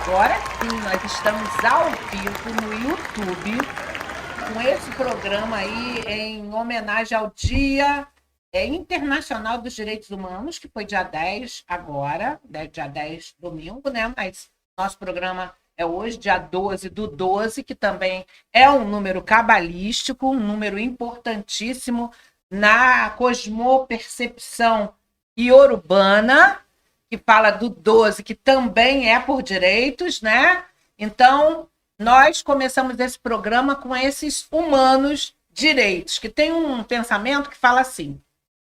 Agora sim, nós estamos ao vivo no YouTube com esse programa aí em homenagem ao Dia Internacional dos Direitos Humanos, que foi dia 10 agora, dia 10 domingo, né? Mas nosso programa é hoje, dia 12 do 12, que também é um número cabalístico, um número importantíssimo na cosmopercepção iorubana, que fala do 12, que também é por direitos, né? Então, nós começamos esse programa com esses humanos direitos, que tem um pensamento que fala assim: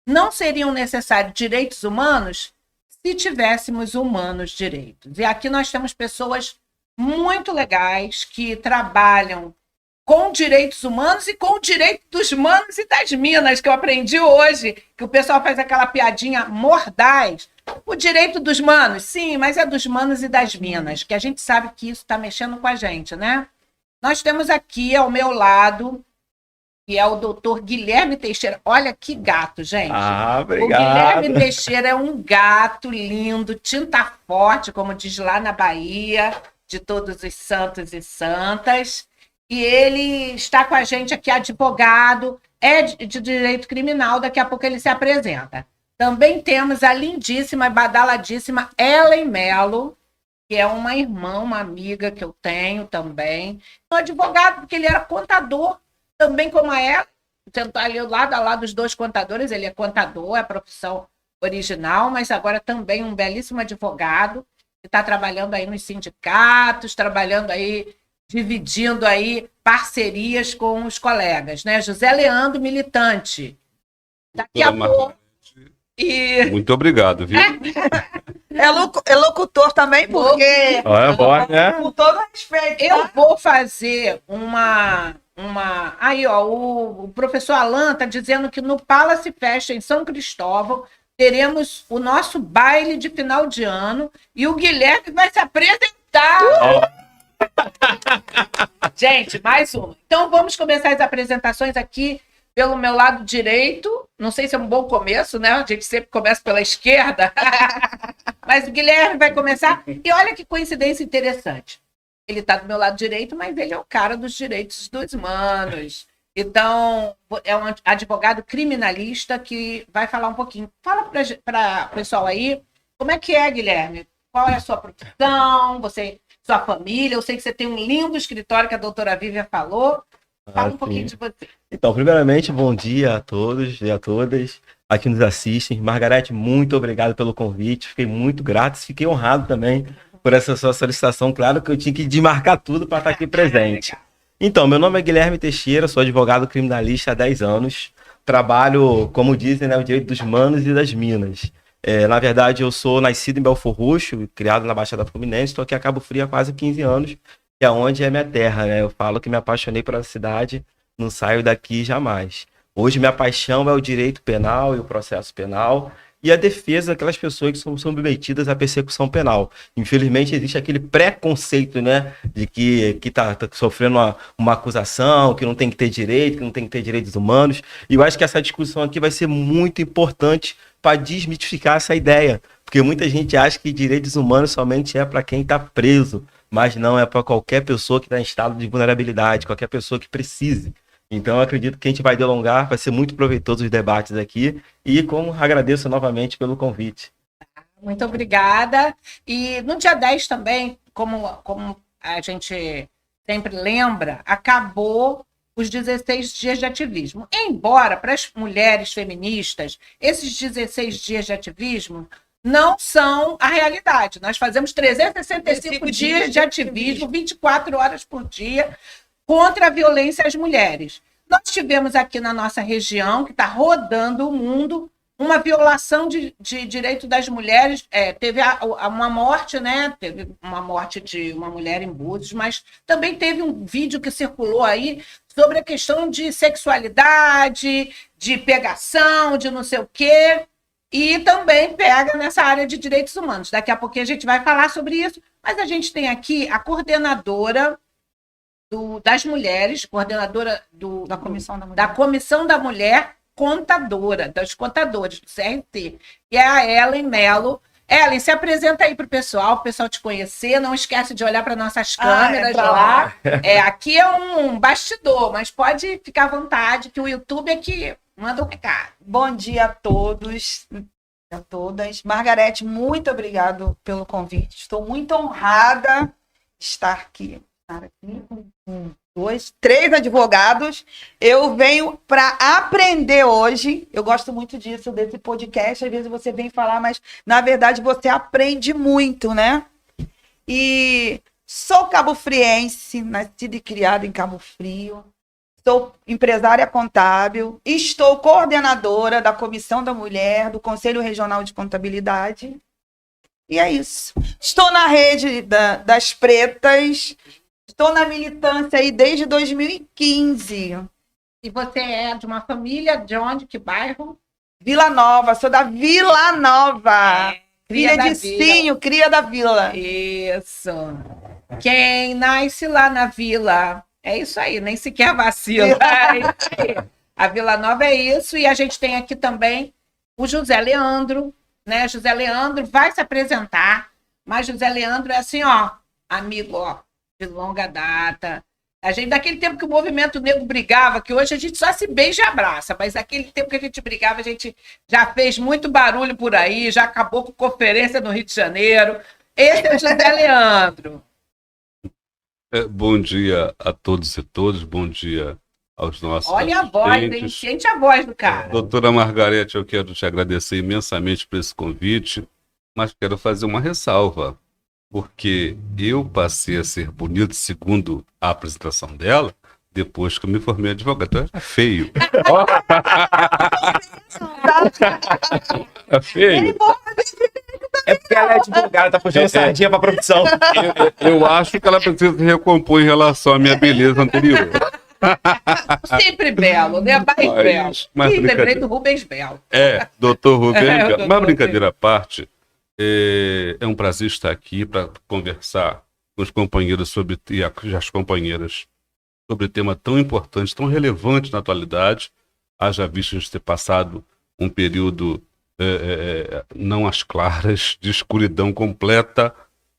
não seriam necessários direitos humanos se tivéssemos humanos direitos. E aqui nós temos pessoas muito legais que trabalham com direitos humanos e com o direito dos manos e das minas, que eu aprendi hoje, que o pessoal faz aquela piadinha mordaz. O direito dos manos, sim, mas é dos manos e das minas, que a gente sabe que isso está mexendo com a gente, né? Nós temos aqui ao meu lado, que é o doutor Guilherme Teixeira. Olha que gato, gente. Obrigado. O Guilherme Teixeira é um gato lindo, tinta forte, como diz lá na Bahia, de todos os santos e santas. E ele está com a gente aqui, advogado, é de direito criminal, daqui a pouco ele se apresenta. Também temos a lindíssima e badaladíssima Ellen Mello, que é uma irmã, uma amiga que eu tenho também. Um advogado, porque ele era contador, também como a ela, tentar ali lado a lado os dois contadores, ele é contador, é a profissão original, mas agora também um belíssimo advogado, que está trabalhando aí nos sindicatos, trabalhando aí, dividindo aí parcerias com os colegas, né? José Leandro, militante. Daqui a pouco. Muito obrigado, viu? É locutor também, porque. Bom, né? Com todo respeito. Eu vou fazer uma. Aí, ó, o professor Alan está dizendo que no Palace Fest em São Cristóvão teremos o nosso baile de final de ano e o Guilherme vai se apresentar. Gente, mais uma. Então vamos começar as apresentações aqui pelo meu lado direito. Não sei se é um bom começo, né? A gente sempre começa pela esquerda. Mas o Guilherme vai começar. E olha que coincidência interessante. Ele está do meu lado direito, mas ele é o cara dos direitos dos humanos. Então, é um advogado criminalista que vai falar um pouquinho. Fala para o pessoal aí, como é que é, Guilherme? Qual é a sua profissão? Sua família? Eu sei que você tem um lindo escritório que a doutora Vívia falou. Fala um pouquinho de você. Então, primeiramente, bom dia a todos e a todas aqui nos assistem. Margarete, muito obrigado pelo convite. Fiquei muito grato, fiquei honrado também por essa sua solicitação. Claro que eu tinha que desmarcar tudo para estar aqui presente. Então, meu nome é Guilherme Teixeira, sou advogado criminalista há 10 anos. Trabalho, como dizem, né, o direito dos manos e das minas. Na verdade, eu sou nascido em Belfor Roxo, criado na Baixada Fluminense, estou aqui em Cabo Frio há quase 15 anos, que é onde é minha terra, né? Eu falo que me apaixonei pela cidade, não saio daqui jamais. Hoje minha paixão é o direito penal e o processo penal e a defesa daquelas pessoas que são submetidas à persecução penal. Infelizmente existe aquele preconceito, né, de que tá sofrendo uma acusação, que não tem que ter direito, que não tem que ter direitos humanos. E eu acho que essa discussão aqui vai ser muito importante para desmitificar essa ideia, porque muita gente acha que direitos humanos somente é para quem está preso, mas não, é para qualquer pessoa que está em estado de vulnerabilidade, qualquer pessoa que precise. Então, eu acredito que a gente vai delongar, vai ser muito proveitoso os debates aqui, e como agradeço novamente pelo convite. Muito obrigada. E no dia 10 também, como a gente sempre lembra, acabou os 16 dias de ativismo. Embora, para as mulheres feministas, esses 16 dias de ativismo não são a realidade. Nós fazemos 365 dias de ativismo, 24 horas por dia, contra a violência às mulheres. Nós tivemos aqui na nossa região, que está rodando o mundo, uma violação de direito das mulheres. Teve uma morte, né? Teve uma morte de uma mulher em Búzios, mas também teve um vídeo que circulou aí sobre a questão de sexualidade, de pegação, de não sei o quê, e também pega nessa área de direitos humanos. Daqui a pouquinho a gente vai falar sobre isso, mas a gente tem aqui a coordenadora das mulheres, coordenadora da Comissão da Mulher contadora, das contadoras do CRT, que é a Ellen Mello, Ellen, se apresenta aí pro pessoal, o pessoal te conhecer. Não esquece de olhar para nossas câmeras pra lá. Aqui é um bastidor, mas pode ficar à vontade, que o YouTube é que manda um recado. Bom dia a todos, a todas. Margarete, muito obrigado pelo convite. Estou muito honrada de estar aqui com 3 advogados. Eu venho para aprender hoje. Eu gosto muito disso, desse podcast. Às vezes você vem falar, mas na verdade você aprende muito, né? E sou cabofriense, nascida e criada em Cabo Frio. Sou empresária contábil. Estou coordenadora da Comissão da Mulher do Conselho Regional de Contabilidade. E é isso. Estou na rede das pretas. Estou na militância aí desde 2015. E você é de uma família de onde? Que bairro? Vila Nova, sou da Vila Nova. Cria Filha da de Vila. Cinho, cria da Vila. Isso. Quem nasce lá na Vila, é isso aí, nem sequer vacila. É isso aí. A Vila Nova é isso, e a gente tem aqui também o José Leandro, né? José Leandro vai se apresentar, mas José Leandro é assim, ó, amigo, ó, de longa data. A gente, daquele tempo que o movimento negro brigava, que hoje a gente só se beija e abraça, mas naquele tempo que a gente brigava, a gente já fez muito barulho por aí, já acabou com conferência no Rio de Janeiro. Esse é o José Leandro. Bom dia a todos e todas, bom dia aos nossos Olha a voz, hein? assistentes. Sente a voz do cara. Doutora Margarete, eu quero te agradecer imensamente por esse convite, mas quero fazer uma ressalva, porque eu passei a ser bonito segundo a apresentação dela, depois que eu me formei advogado. Então é feio. É feio. É porque ela é advogada, tá puxando sardinha pra produção. Eu acho que ela precisa se recompor em relação à minha beleza anterior. Sempre belo, né? Mais belo. mas Ih, lembrei brincadeira. do Rubens Belo. Doutor Rubem. doutor Mas brincadeira à parte, é um prazer estar aqui para conversar com os companheiros e as companheiras sobre tema tão importante, tão relevante na atualidade. Haja visto a gente ter passado um período não às claras, de escuridão completa,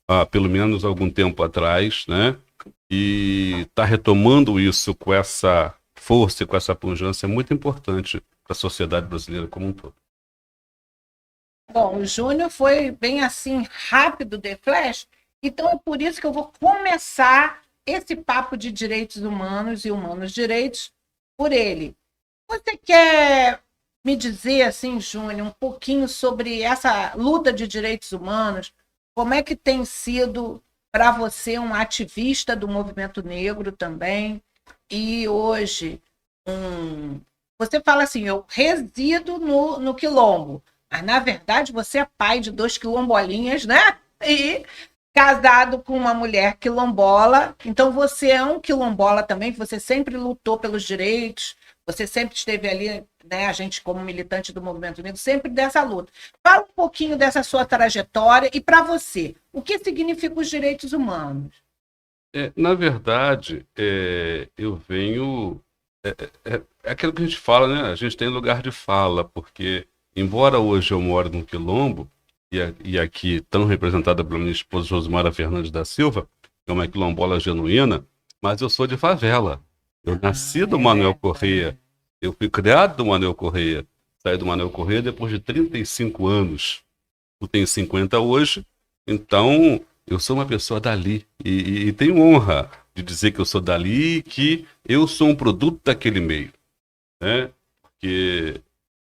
há pelo menos algum tempo atrás, né? E está retomando isso com essa força e com essa pujança é muito importante para a sociedade brasileira como um todo. Bom, o Júnior foi bem assim, rápido de flash, então é por isso que eu vou começar esse papo de direitos humanos e humanos direitos por ele. Você quer me dizer, assim, Júnior, um pouquinho sobre essa luta de direitos humanos? Como é que tem sido para você um ativista do movimento negro também? E hoje, você fala assim, eu resido no Quilombo, mas na verdade você é pai de 2 quilombolinhas, né? E casado com uma mulher quilombola, então você é um quilombola também, você sempre lutou pelos direitos, você sempre esteve ali, né, a gente como militante do movimento negro, sempre dessa luta. Fala um pouquinho dessa sua trajetória e para você, o que significam os direitos humanos? Na verdade, eu venho... É aquilo que a gente fala, né? A gente tem lugar de fala, porque embora hoje eu moro no Quilombo, e aqui tão representada pela minha esposa Josmara Fernandes da Silva, que é uma quilombola genuína, mas eu sou de favela. Eu nasci do Manuel Correia, eu fui criado do Manuel Correia, saí do Manuel Correia depois de 35 anos. Eu tenho 50 hoje, então eu sou uma pessoa dali, e tenho honra de dizer que eu sou dali e que eu sou um produto daquele meio, né? Porque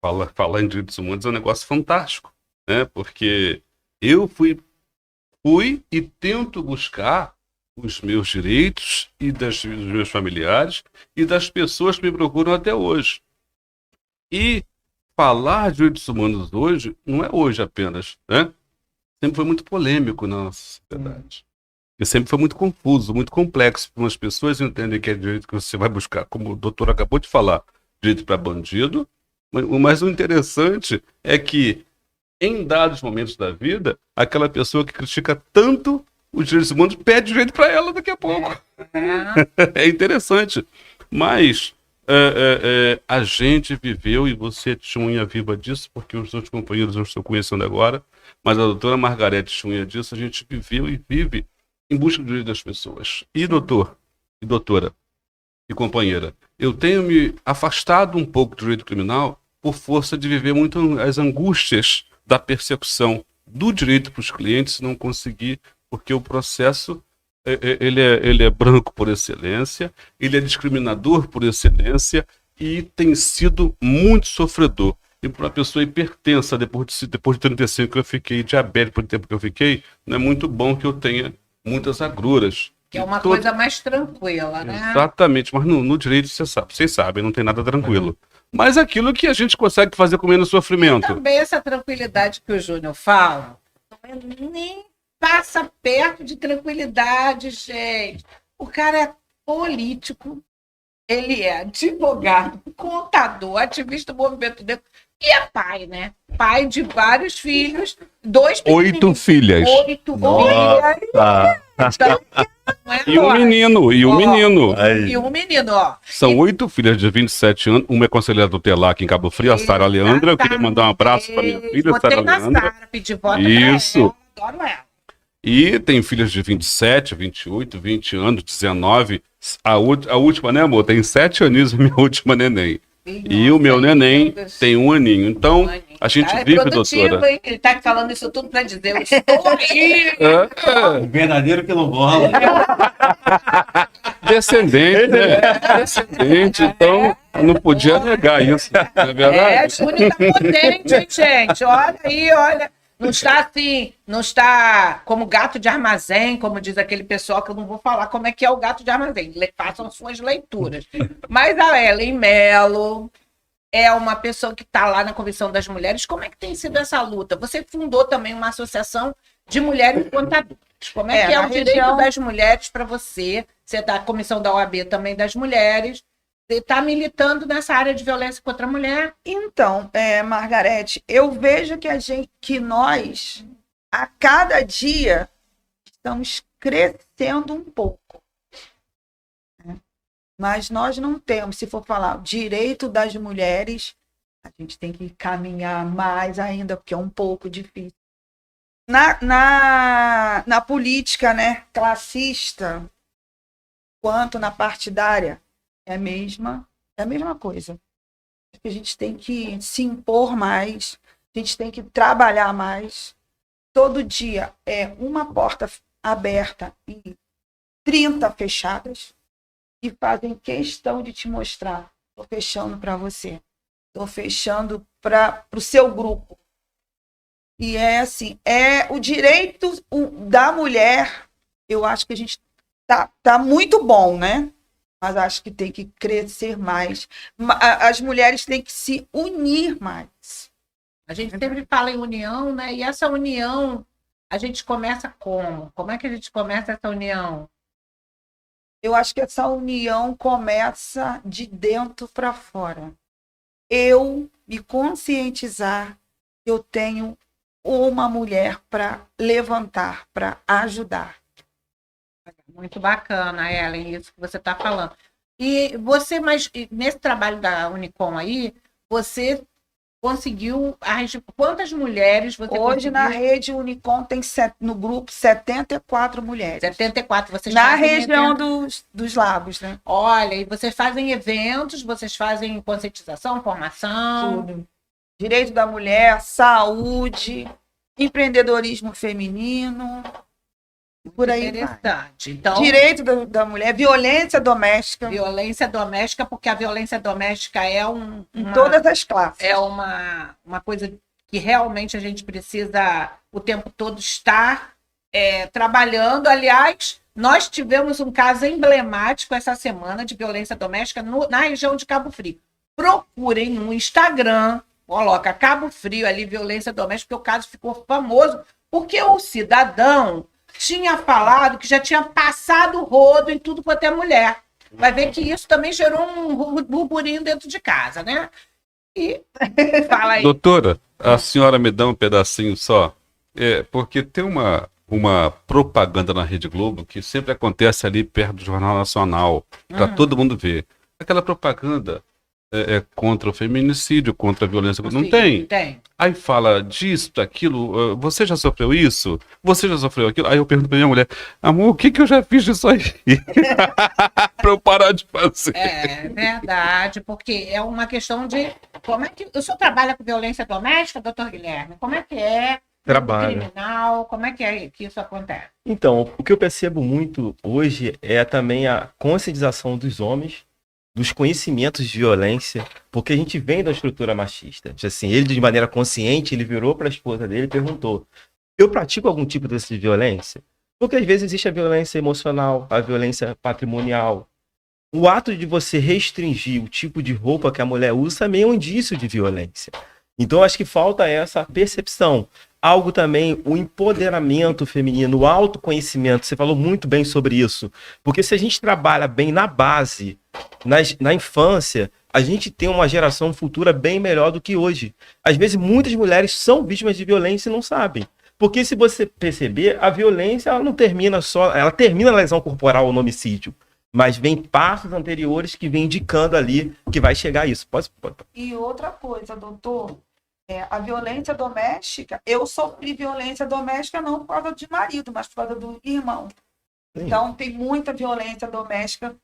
falar em direitos humanos é um negócio fantástico, né? Porque eu fui e tento buscar os meus direitos e dos meus familiares e das pessoas que me procuram até hoje. E falar de direitos humanos hoje não é hoje apenas, né? Sempre foi muito polêmico na nossa sociedade. E sempre foi muito confuso, muito complexo. Umas pessoas entendem que é direito que você vai buscar, como o doutor acabou de falar, direito para bandido. Mas o interessante é que, em dados momentos da vida, aquela pessoa que critica tanto os direitos humanos pede direito para ela daqui a pouco. É interessante. Mas a gente viveu, e você é testemunha viva disso, porque os outros companheiros eu estou conhecendo agora, mas a doutora Margarete Cunha disso, a gente viveu e vive em busca do direito das pessoas. E doutor, e doutora, e companheira, eu tenho me afastado um pouco do direito criminal por força de viver muito as angústias da percepção do direito para os clientes, não conseguir, porque o processo ele é branco por excelência, ele é discriminador por excelência e tem sido muito sofredor. E para uma pessoa hipertensa, depois de 35 que eu fiquei, diabético por tempo que eu fiquei, não é muito bom que eu tenha muitas agruras. Que é uma coisa mais tranquila, né? Exatamente, mas no direito vocês sabem, não tem nada tranquilo. Mas aquilo que a gente consegue fazer com menos sofrimento. Também essa tranquilidade que o Júnior fala, não é nem passa perto de tranquilidade, gente. O cara é político, ele é advogado, contador, ativista do movimento negro e é pai, né? Pai de vários filhos, 8 filhas. 8 filhas. Então, não é E um agora. menino, e um menino. E um menino, ó. São 8 filhas de 27 anos, uma é conselheira tutelar aqui em Cabo Frio, a Sara Leandra. Eu queria mandar um abraço para minha filha, Botei Sara na Leandra. Sara, pedi voto Isso. pra ela, adoro ela. E tem filhas de 27, 28, 20 anos, 19. A última, né, amor? Tem 7 aninhos, a minha última neném. E o meu neném tem 1 aninho. Então, a gente Tá, vive, produtivo, doutora. hein? Ele tá falando isso tudo pra dizer, eu estou aqui. Verdadeiro quilombola. Descendente, né? Descendente, então não podia negar isso, não é verdade? Júnior tá potente, hein, gente? Olha aí, olha. Não está assim, não está como gato de armazém, como diz aquele pessoal, que eu não vou falar como é que é o gato de armazém. Façam suas leituras. Mas a Ellen Mello é uma pessoa que está lá na Comissão das Mulheres. Como é que tem sido essa luta? Você fundou também uma associação de mulheres contadoras. Como é que é o direito das mulheres para você? Você está na Comissão da OAB também das mulheres. Você está militando nessa área de violência contra a mulher? Então, Margarete, eu vejo que nós, a cada dia, estamos crescendo um pouco. Né? Mas nós não temos, se for falar direito das mulheres, a gente tem que caminhar mais ainda, porque é um pouco difícil. Na política, né, classista, quanto na partidária, é a mesma coisa. A gente tem que se impor mais, a gente tem que trabalhar mais. Todo dia é uma porta aberta e 30 fechadas, e fazem questão de te mostrar. Estou fechando para você, estou fechando para o seu grupo. E é assim, é o direito da mulher, eu acho que a gente tá muito bom, né? Mas acho que tem que crescer mais. As mulheres têm que se unir mais. A gente sempre fala em união, né? E essa união, a gente começa como? Como é que a gente começa essa união? Eu acho que essa união começa de dentro para fora. Eu me conscientizar que eu tenho uma mulher para levantar, para ajudar. Muito bacana, Ellen, isso que você está falando. E você, mas nesse trabalho da Unicom aí, você conseguiu... Quantas mulheres você Hoje, conseguiu? na rede Unicom, tem no grupo 74 mulheres. 74. Vocês na fazem região eventos... dos lagos, né? Olha, e vocês fazem eventos, vocês fazem conscientização, formação... Tudo. Direito da mulher, saúde, empreendedorismo feminino... Por aí interessante. Então, direito da mulher, violência doméstica. Violência doméstica, porque a violência doméstica é em todas as classes. É uma coisa que realmente a gente precisa o tempo todo estar trabalhando. Aliás, nós tivemos um caso emblemático essa semana de violência doméstica na região de Cabo Frio. Procurem no Instagram, coloca Cabo Frio ali, violência doméstica, porque o caso ficou famoso, porque o cidadão tinha falado que já tinha passado o rodo em tudo quanto é mulher. Vai ver que isso também gerou um burburinho dentro de casa, né? E fala aí. Doutora, a senhora me dá um pedacinho só? Porque tem uma propaganda na Rede Globo que sempre acontece ali perto do Jornal Nacional, para todo mundo ver. Aquela propaganda contra o feminicídio, contra a violência. Não Sim, tem. Tem. Aí fala disso, daquilo, você já sofreu isso? Você já sofreu aquilo? Aí eu pergunto pra minha mulher, amor, o que que eu já fiz disso aí? Pra eu parar de fazer. É verdade, porque é uma questão de como é que o senhor trabalha com violência doméstica, doutor Guilherme? Como é que é? Trabalho. Criminal, como é que isso acontece? Então, o que eu percebo muito hoje é também a conscientização dos homens, dos conhecimentos de violência, porque a gente vem da estrutura machista. Assim, ele, de maneira consciente, ele virou para a esposa dele e perguntou: eu pratico algum tipo desse de violência? Porque às vezes existe a violência emocional, a violência patrimonial. O ato de você restringir o tipo de roupa que a mulher usa também é um indício de violência. Então, acho que falta essa percepção. Algo também, o empoderamento feminino, o autoconhecimento. Você falou muito bem sobre isso. Porque se a gente trabalha bem na base, na infância, a gente tem uma geração futura bem melhor do que hoje. Às vezes, muitas mulheres são vítimas de violência e não sabem. Porque se você perceber, a violência ela não termina só, ela termina na lesão corporal ou no homicídio. Mas vem passos anteriores que vem indicando ali que vai chegar a isso. Pode. E outra coisa, doutor, a violência doméstica, eu sofri violência doméstica não por causa de marido, mas por causa do irmão. Sim. Então, tem muita violência doméstica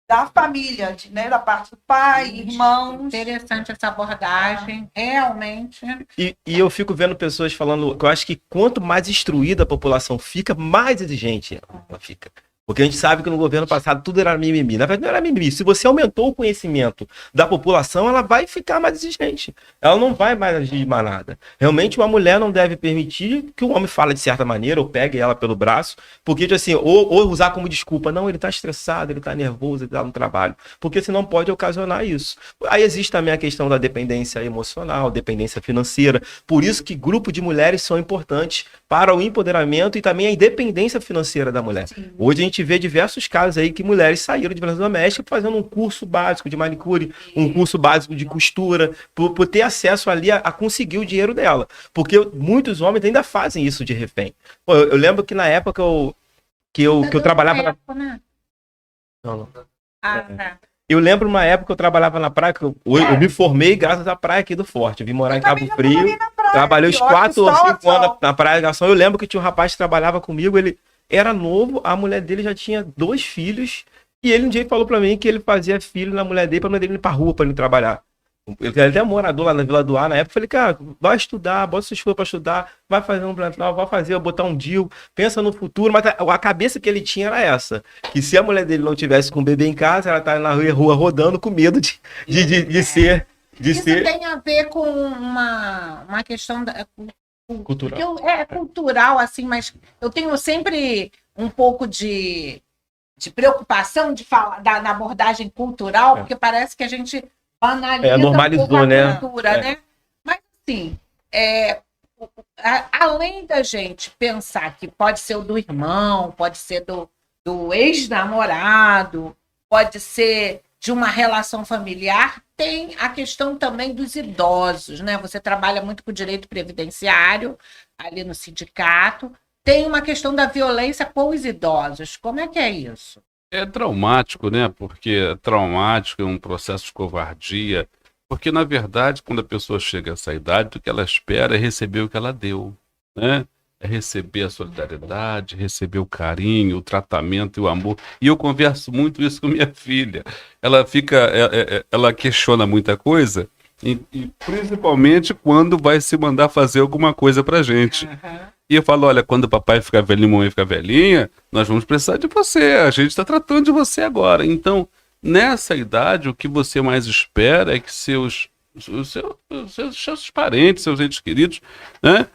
da família, né, da parte do pai, irmãos. Interessante essa abordagem, realmente. E eu fico vendo pessoas falando que eu acho que quanto mais instruída a população fica, mais exigente ela fica. Porque a gente sabe que no governo passado tudo era mimimi. Na verdade, não era mimimi. Se você aumentou o conhecimento da população, ela vai ficar mais exigente. Ela não vai mais agir de manada. Realmente, uma mulher não deve permitir que o homem fale de certa maneira ou pegue ela pelo braço, porque, assim, ou usar como desculpa, não, ele tá estressado, ele tá nervoso, ele tá no trabalho. Porque senão pode ocasionar isso. Aí existe também a questão da dependência emocional, dependência financeira. Por isso que grupos de mulheres são importantes para o empoderamento e também a independência financeira da mulher. Sim. Hoje a gente vê diversos casos aí que mulheres saíram de violência doméstica fazendo um curso básico de manicure, um curso básico de costura, por ter acesso ali a conseguir o dinheiro dela. Porque muitos homens ainda fazem isso de refém. Pô, eu lembro que na época que eu trabalhava... Não. Tá. Eu lembro uma época que eu trabalhava na praia, que eu me formei graças à praia aqui do Forte. Eu vim morar em Cabo Frio, trabalhei uns 4 ou 5 anos na Praia da Garçom. Eu lembro que tinha um rapaz que trabalhava comigo, ele era novo, a mulher dele já tinha 2 filhos, e ele um dia falou pra mim que ele fazia filho na mulher dele, pra mulher dele ir pra rua pra ele trabalhar. Ele era até morador lá na Vila do Ar na época. Eu falei, cara, vai estudar, bota suas coisas pra estudar, vai fazer um plantel, vai botar um deal, pensa no futuro. Mas a cabeça que ele tinha era essa: que se a mulher dele não tivesse com o bebê em casa, ela tá na rua rodando com medo de ser. Isso tem a ver com uma questão Cultural. Cultural, assim, mas eu tenho sempre um pouco de preocupação de falar na abordagem cultural, porque parece que a gente analisa normalizou, um pouco a né? cultura, né? Mas, assim, além da gente pensar que pode ser o do irmão, pode ser do ex-namorado, pode ser de uma relação familiar, tem a questão também dos idosos, né? Você trabalha muito com o direito previdenciário, ali no sindicato. Tem uma questão da violência com os idosos. Como é que é isso? É traumático, né? Porque é traumático, é um processo de covardia. Porque, na verdade, quando a pessoa chega a essa idade, o que ela espera é receber o que ela deu, né? É receber a solidariedade, receber o carinho, o tratamento e o amor. E eu converso muito isso com minha filha. Ela ela questiona muita coisa, e principalmente quando vai se mandar fazer alguma coisa pra gente. Uhum. E eu falo, olha, quando o papai ficar velhinho e a mamãe ficar velhinha, nós vamos precisar de você, a gente está tratando de você agora. Então, nessa idade, o que você mais espera é que seus parentes, seus entes queridos, né,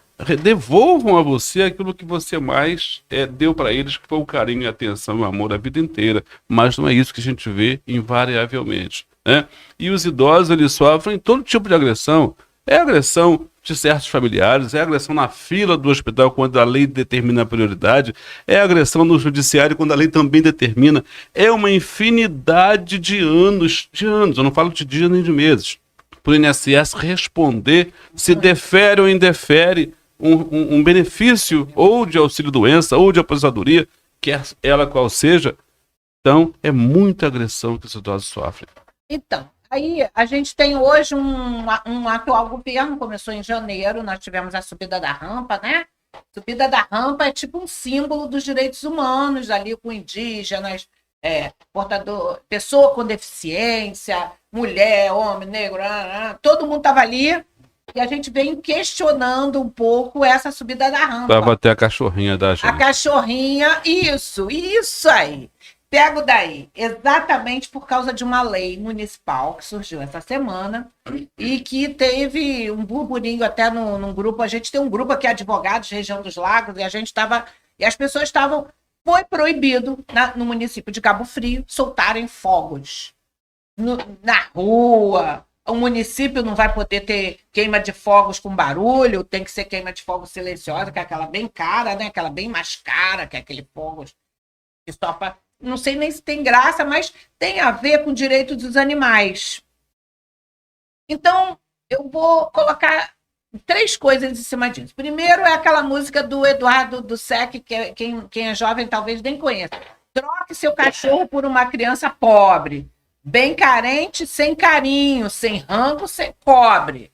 devolvam a você aquilo que você mais deu para eles, que foi o carinho e a atenção e o amor a vida inteira. Mas não é isso que a gente vê invariavelmente, né? E os idosos, eles sofrem todo tipo de agressão. É agressão de certos familiares, é agressão na fila do hospital quando a lei determina a prioridade, é agressão no judiciário quando a lei também determina. É uma infinidade de anos, eu não falo de dias nem de meses, para o INSS responder se defere ou indefere um benefício ou de auxílio-doença ou de aposentadoria, quer ela qual seja. Então, é muita agressão que os idosos sofrem. Então, Aí a gente tem hoje um atual governo, começou em janeiro, nós tivemos a subida da rampa, né? Subida da rampa é tipo um símbolo dos direitos humanos, ali com indígenas, portador, pessoa com deficiência, mulher, homem, negro, todo mundo estava ali. E a gente vem questionando um pouco essa subida da rampa. Tava até a cachorrinha da gente. A cachorrinha, isso aí. Pego daí, exatamente por causa de uma lei municipal que surgiu essa semana e que teve um burburinho até num grupo. A gente tem um grupo aqui, Advogados Região dos Lagos, e as pessoas estavam. Foi proibido no município de Cabo Frio soltarem fogos na rua. O município não vai poder ter queima de fogos com barulho, tem que ser queima de fogos silenciosa, que é aquela bem cara, né? Aquela bem mais cara, que é aquele fogo que só para. Não sei nem se tem graça, mas tem a ver com o direito dos animais. Então, eu vou colocar 3 coisas em cima disso. Primeiro é aquela música do Eduardo Dussek, que quem é jovem talvez nem conheça. Troque seu cachorro por uma criança pobre. Bem carente, sem carinho, sem rango, sem cobre.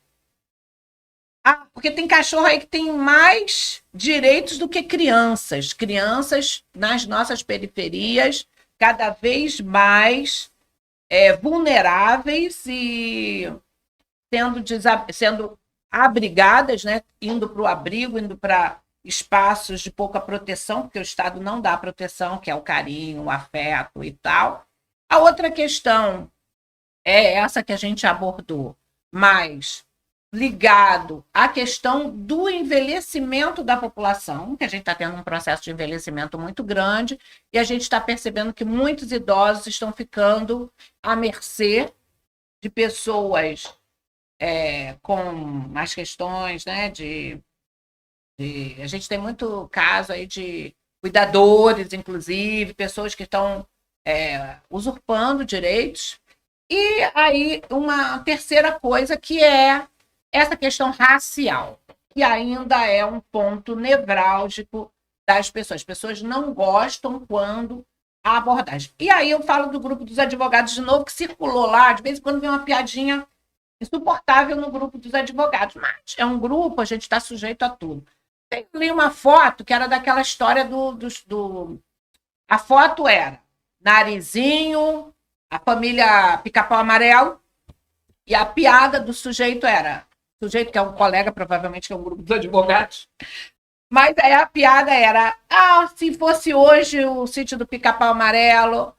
Porque tem cachorro aí que tem mais direitos do que crianças. Crianças nas nossas periferias, cada vez mais vulneráveis e sendo abrigadas, né? Indo para o abrigo, indo para espaços de pouca proteção, porque o Estado não dá proteção, que é o carinho, o afeto e tal. A outra questão é essa que a gente abordou, mas ligado à questão do envelhecimento da população, que a gente está tendo um processo de envelhecimento muito grande, e a gente está percebendo que muitos idosos estão ficando à mercê de pessoas com as questões, né, a gente tem muito caso aí de cuidadores, inclusive, pessoas que estão usurpando direitos. E aí uma terceira coisa que é essa questão racial, que ainda é um ponto nevrálgico das pessoas. As pessoas não gostam quando a abordagem. E aí eu falo do grupo dos advogados de novo, que circulou lá, de vez em quando vem uma piadinha insuportável no grupo dos advogados, mas é um grupo, a gente está sujeito a tudo. Tem ali uma foto que era daquela história A foto era Narizinho, a família Pica-Pau Amarelo, e a piada do sujeito era, sujeito que é um colega, provavelmente que é um grupo dos advogados, mas aí a piada era, se fosse hoje o sítio do Pica-Pau Amarelo,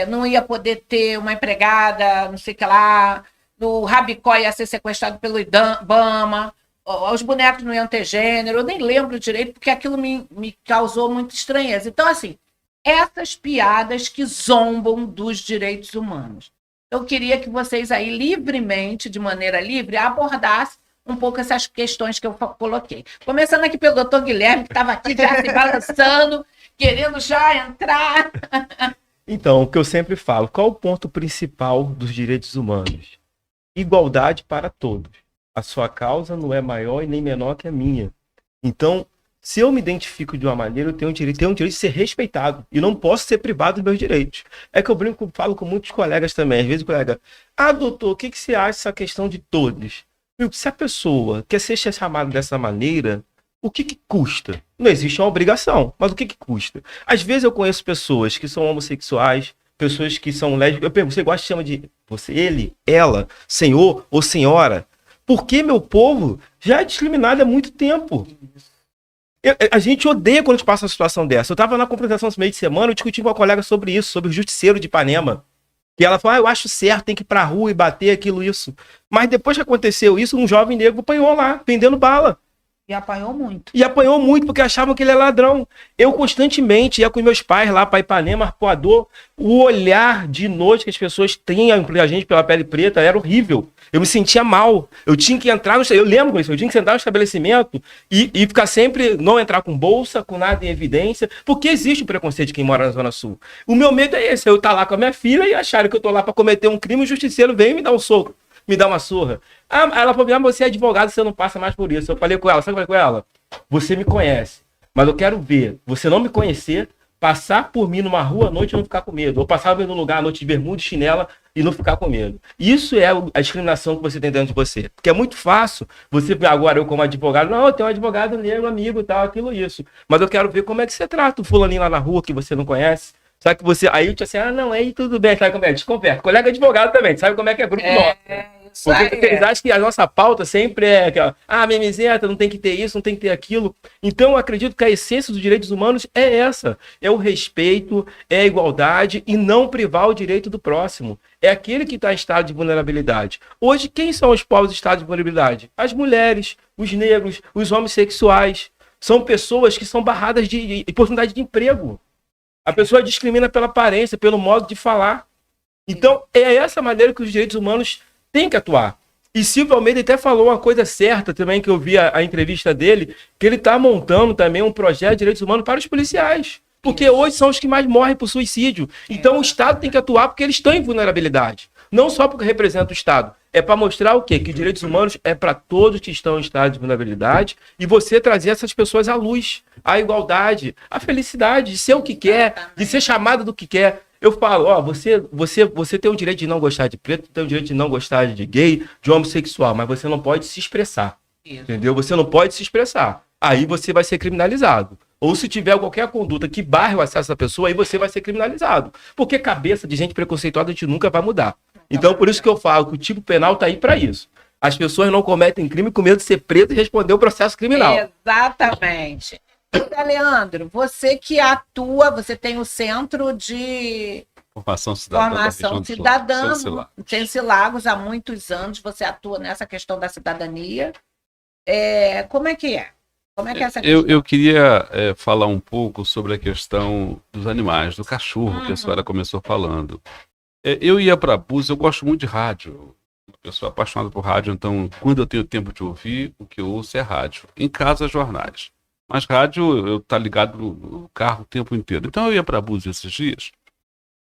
não ia poder ter uma empregada, não sei o que lá, o Rabicó ia ser sequestrado pelo Ibama, os bonecos não iam ter gênero, eu nem lembro direito, porque aquilo me causou muita estranheza. Então, assim, essas piadas que zombam dos direitos humanos. Eu queria que vocês aí, livremente, de maneira livre, abordassem um pouco essas questões que eu coloquei. Começando aqui pelo doutor Guilherme, que estava aqui já se balançando, querendo já entrar. Então, o que eu sempre falo, qual o ponto principal dos direitos humanos? Igualdade para todos. A sua causa não é maior e nem menor que a minha. Então, se eu me identifico de uma maneira, eu tenho um direito de ser respeitado. E não posso ser privado dos meus direitos. É que eu falo com muitos colegas também. Às vezes o colega, doutor, o que você acha dessa questão de todos? Se a pessoa quer ser chamada dessa maneira, o que custa? Não existe uma obrigação, mas o que custa? Às vezes eu conheço pessoas que são homossexuais, pessoas que são lésbicas. Eu pergunto, você gosta de chamar de você, ele, ela, senhor ou senhora? Porque meu povo já é discriminado há muito tempo. A gente odeia quando a gente passa uma situação dessa. Eu estava na confrontação esse meio de semana, eu discuti com uma colega sobre isso, sobre o justiceiro de Ipanema. E ela falou, eu acho certo, tem que ir pra rua e bater aquilo, isso. Mas depois que aconteceu isso, um jovem negro apanhou lá, vendendo bala. E apanhou muito. E apanhou muito, porque achavam que ele é ladrão. Eu constantemente ia com meus pais lá para Ipanema, Arpoador. O olhar de noite que as pessoas têm a gente pela pele preta era horrível. Eu me sentia mal. Eu tinha que entrar eu lembro disso, eu tinha que sentar no estabelecimento e ficar sempre, não entrar com bolsa, com nada em evidência, porque existe o preconceito de quem mora na Zona Sul. O meu medo é esse, eu estar lá com a minha filha e acharem que eu estou lá para cometer um crime, o justiceiro vem e me dá um soco, me dá uma surra. Ela falou, você é advogado, você não passa mais por isso. Eu falei com ela, sabe o que eu falei com ela? Você me conhece, mas eu quero ver você não me conhecer passar por mim numa rua à noite e não ficar com medo. Ou passar por mim num lugar à noite de bermuda e chinela e não ficar com medo. Isso é a discriminação que você tem dentro de você. Porque é muito fácil você, agora eu como advogado, não, eu tenho um advogado negro, amigo, tal, aquilo, isso. Mas eu quero ver como é que você trata o fulaninho lá na rua que você não conhece. Sabe que você, aí eu te assim, não, aí tudo bem, sabe como é? Desconversa. Colega advogado também, sabe como é que é grupo nosso. Porque eles acham que a nossa pauta sempre é aquela, mimizenta, não tem que ter isso, não tem que ter aquilo. Então, eu acredito que a essência dos direitos humanos é essa. É o respeito, é a igualdade e não privar o direito do próximo. É aquele que está em estado de vulnerabilidade. Hoje, quem são os povos em estado de vulnerabilidade? As mulheres, os negros, os homossexuais. São pessoas que são barradas de oportunidade de emprego. A pessoa discrimina pela aparência, pelo modo de falar. Então, é essa maneira que os direitos humanos têm que atuar. E Silvio Almeida até falou uma coisa certa também, que eu vi a entrevista dele, que ele está montando também um projeto de direitos humanos para os policiais. Porque hoje são os que mais morrem por suicídio. Então, o Estado tem que atuar porque eles estão em vulnerabilidade. Não só porque representa o Estado. É para mostrar o quê? Que direitos humanos é para todos que estão em estado de vulnerabilidade e você trazer essas pessoas à luz, à igualdade, à felicidade, de ser o que quer, de ser chamado do que quer. Eu falo, você tem o direito de não gostar de preto, tem o direito de não gostar de gay, de homossexual, mas você não pode se expressar. Isso. Entendeu? Você não pode se expressar. Aí você vai ser criminalizado. Ou se tiver qualquer conduta que barre o acesso da pessoa, aí você vai ser criminalizado. Porque cabeça de gente preconceituosa a gente nunca vai mudar. Então, por isso que eu falo que o tipo penal está aí para isso. As pessoas não cometem crime com medo de ser preso e responder o processo criminal. Exatamente. Então, Leandro, você que atua, você tem o Centro de Formação Cidadã Cencilagos há muitos anos, você atua nessa questão da cidadania. Como é que é? Como é que é essa questão? Eu queria falar um pouco sobre a questão dos animais, do cachorro, que a senhora começou falando. Eu ia para Búzios, eu gosto muito de rádio. Eu sou apaixonado por rádio, então quando eu tenho tempo de ouvir, o que eu ouço é rádio. Em casa, jornais. Mas rádio, eu tá ligado no carro o tempo inteiro. Então eu ia para Búzios esses dias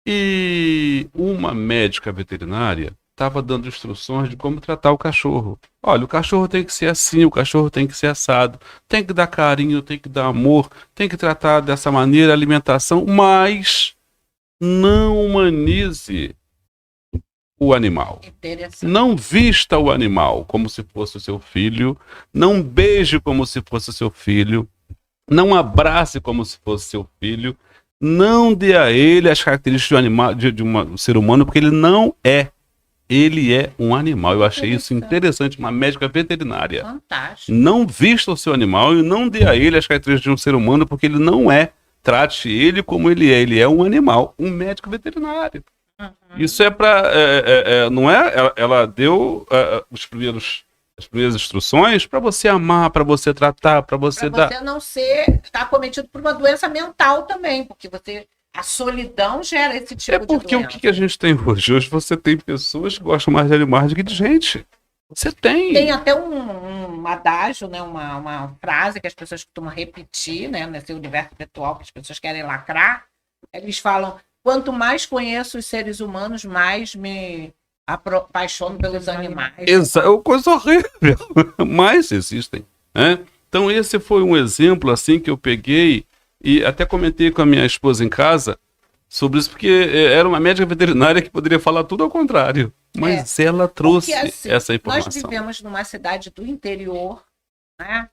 e uma médica veterinária estava dando instruções de como tratar o cachorro. Olha, o cachorro tem que ser assim, o cachorro tem que ser assado, tem que dar carinho, tem que dar amor, tem que tratar dessa maneira a alimentação, mas não humanize o animal. Não vista o animal como se fosse o seu filho, não beije como se fosse o seu filho, não abrace como se fosse seu filho, não dê a ele as características de um animal, de um ser humano, porque ele não é. Ele é um animal. Eu achei isso interessante, uma médica veterinária. Fantástico. Não vista o seu animal e não dê a ele as características de um ser humano, porque ele não é. Trate ele como ele é. Ele é um animal, um médico veterinário. Isso é para... não é? Ela deu as primeiras instruções para você amar, para você tratar, para você dar... Para você não estar cometido por uma doença mental também, porque a solidão gera esse tipo de doença. Porque o que a gente tem hoje? Hoje você tem pessoas que gostam mais de animais do que de gente. Você tem. Tem até um adágio, né? Uma frase que as pessoas costumam repetir, né? Nesse universo virtual que as pessoas querem lacrar. Eles falam, quanto mais conheço os seres humanos, mais me apaixono pelos animais. É uma coisa horrível. Mas existem. Né? Então esse foi um exemplo assim que eu peguei e até comentei com a minha esposa em casa sobre isso, porque era uma médica veterinária que poderia falar tudo ao contrário. Mas ela trouxe porque, assim, essa informação. Nós vivemos numa cidade do interior, né?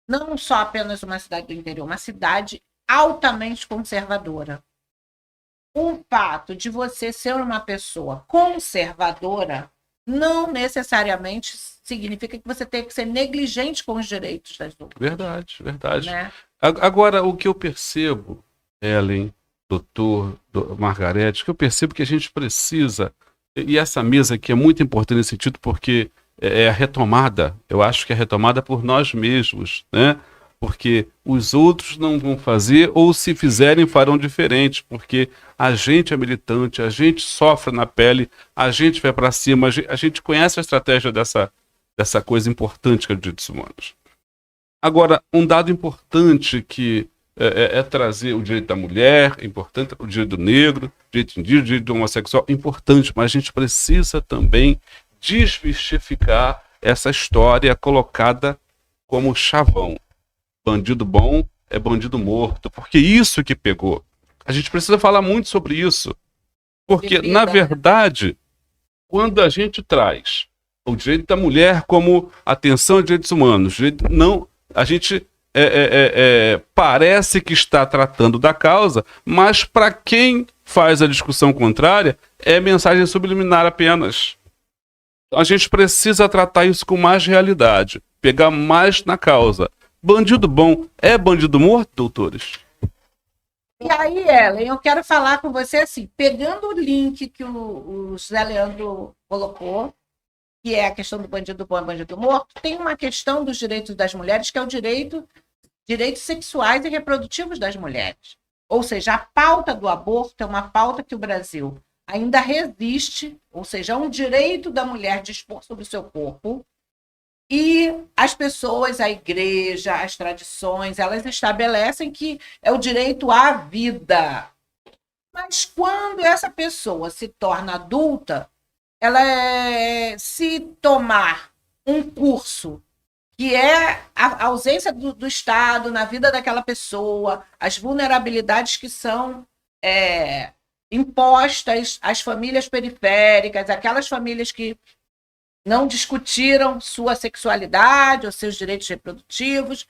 Não só apenas uma cidade do interior, uma cidade altamente conservadora. O fato de você ser uma pessoa conservadora não necessariamente significa que você tem que ser negligente com os direitos das outras. Verdade, verdade. Né? Agora, o que eu percebo, Ellen, doutor, Margarete, que eu percebo que a gente precisa, e essa mesa aqui é muito importante nesse sentido, porque é a retomada, eu acho que é a retomada por nós mesmos, né? Porque os outros não vão fazer, ou se fizerem, farão diferente, porque a gente é militante, a gente sofre na pele, a gente vai para cima, a gente conhece a estratégia dessa coisa importante que é os direitos humanos. Agora, um dado importante que é trazer o direito da mulher, importante, o direito do negro, o direito indígena, o direito do homossexual, importante, mas a gente precisa também desmistificar essa história colocada como chavão. Bandido bom é bandido morto, porque isso que pegou. A gente precisa falar muito sobre isso. Porque, na verdade, quando a gente traz o direito da mulher como atenção aos direitos humanos, não, a gente parece que está tratando da causa, mas para quem faz a discussão contrária, é mensagem subliminar apenas. A gente precisa tratar isso com mais realidade, pegar mais na causa. Bandido bom é bandido morto, doutores? E aí, Ellen, eu quero falar com você assim, pegando o link que o José Leandro colocou, que é a questão do bandido bom e bandido morto, tem uma questão dos direitos das mulheres, que é o direitos sexuais e reprodutivos das mulheres. Ou seja, a pauta do aborto é uma pauta que o Brasil ainda resiste, ou seja, é um direito da mulher dispor sobre o seu corpo, e as pessoas, a igreja, as tradições, elas estabelecem que é o direito à vida. Mas quando essa pessoa se torna adulta, se tomar um curso que é a ausência do Estado na vida daquela pessoa, as vulnerabilidades que são impostas às famílias periféricas, aquelas famílias que não discutiram sua sexualidade ou seus direitos reprodutivos.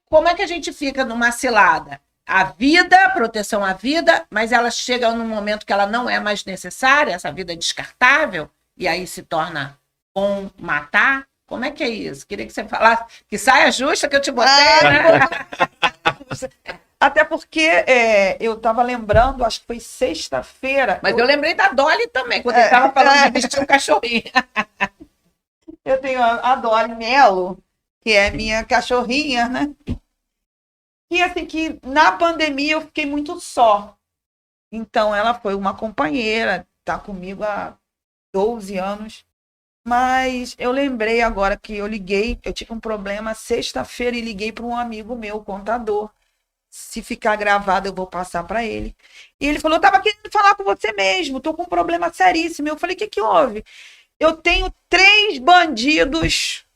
Como é que a gente fica numa cilada? A vida, proteção à vida, mas ela chega num momento que ela não é mais necessária, essa vida é descartável, e aí se torna bom matar? Como é que é isso? Queria que você falasse, que saia justa que eu te botei, né? Até porque eu estava lembrando, acho que foi sexta-feira. Mas eu lembrei da Dolly também, quando ele estava falando de vestir um cachorrinho. Eu tenho a Dolly Melo, que é minha cachorrinha, né? E assim, que na pandemia eu fiquei muito só. Então ela foi uma companheira, tá comigo há 12 anos. Mas eu lembrei agora que eu tive um problema sexta-feira e liguei para um amigo meu, contador. Se ficar gravado, eu vou passar para ele. E ele falou, eu estava querendo falar com você mesmo, estou com um problema seríssimo. Eu falei, o que houve? Eu tenho 3 bandidos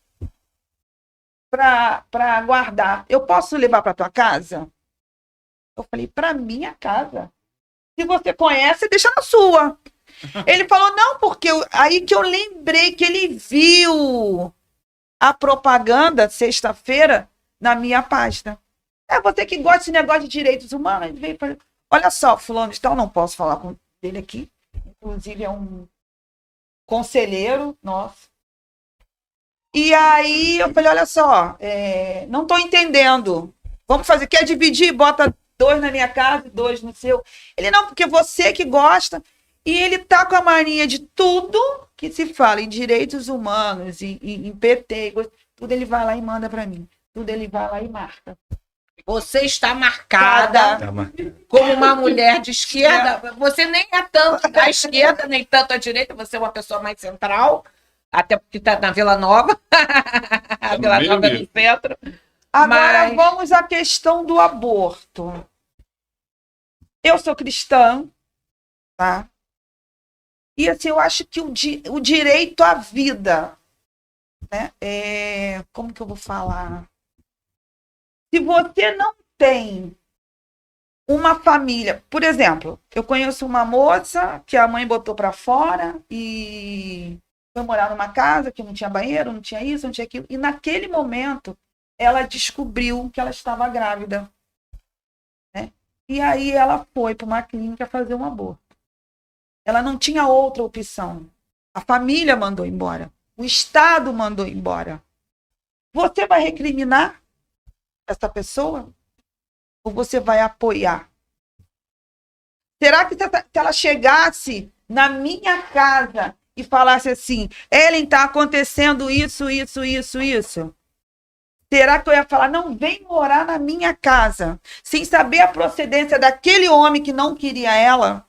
para guardar. Eu posso levar para tua casa? Eu falei, para minha casa? Se você conhece, deixa na sua. Ele falou, não, porque aí que eu lembrei que ele viu a propaganda sexta-feira na minha pasta. Você que gosta desse negócio de direitos humanos, ele veio para... Olha só, fulano, então não posso falar com ele aqui. Inclusive é um conselheiro nosso. E aí eu falei, olha só, não estou entendendo. Vamos fazer, quer dividir? Bota 2 na minha casa e 2 no seu. Ele, não, porque você que gosta... E ele tá com a mania de tudo que se fala em direitos humanos, em PT, tudo ele vai lá e manda para mim. Tudo ele vai lá e marca. Você está marcada como uma mulher de esquerda. Você nem é tanto da esquerda, nem tanto à direita. Você é uma pessoa mais central, até porque está na Vila Nova. A Vila Nova é no centro. Agora vamos à questão do aborto. Eu sou cristã, tá? E assim, eu acho que o direito à vida, né? Como que eu vou falar? Se você não tem uma família, por exemplo, eu conheço uma moça que a mãe botou para fora e foi morar numa casa que não tinha banheiro, não tinha isso, não tinha aquilo. E naquele momento, ela descobriu que ela estava grávida, né? E aí ela foi para uma clínica fazer um aborto. Ela não tinha outra opção. A família mandou embora. O Estado mandou embora. Você vai recriminar essa pessoa? Ou você vai apoiar? Será que se ela chegasse na minha casa e falasse assim, Ellen, está acontecendo isso? Será que eu ia falar, não, vem morar na minha casa, sem saber a procedência daquele homem que não queria ela?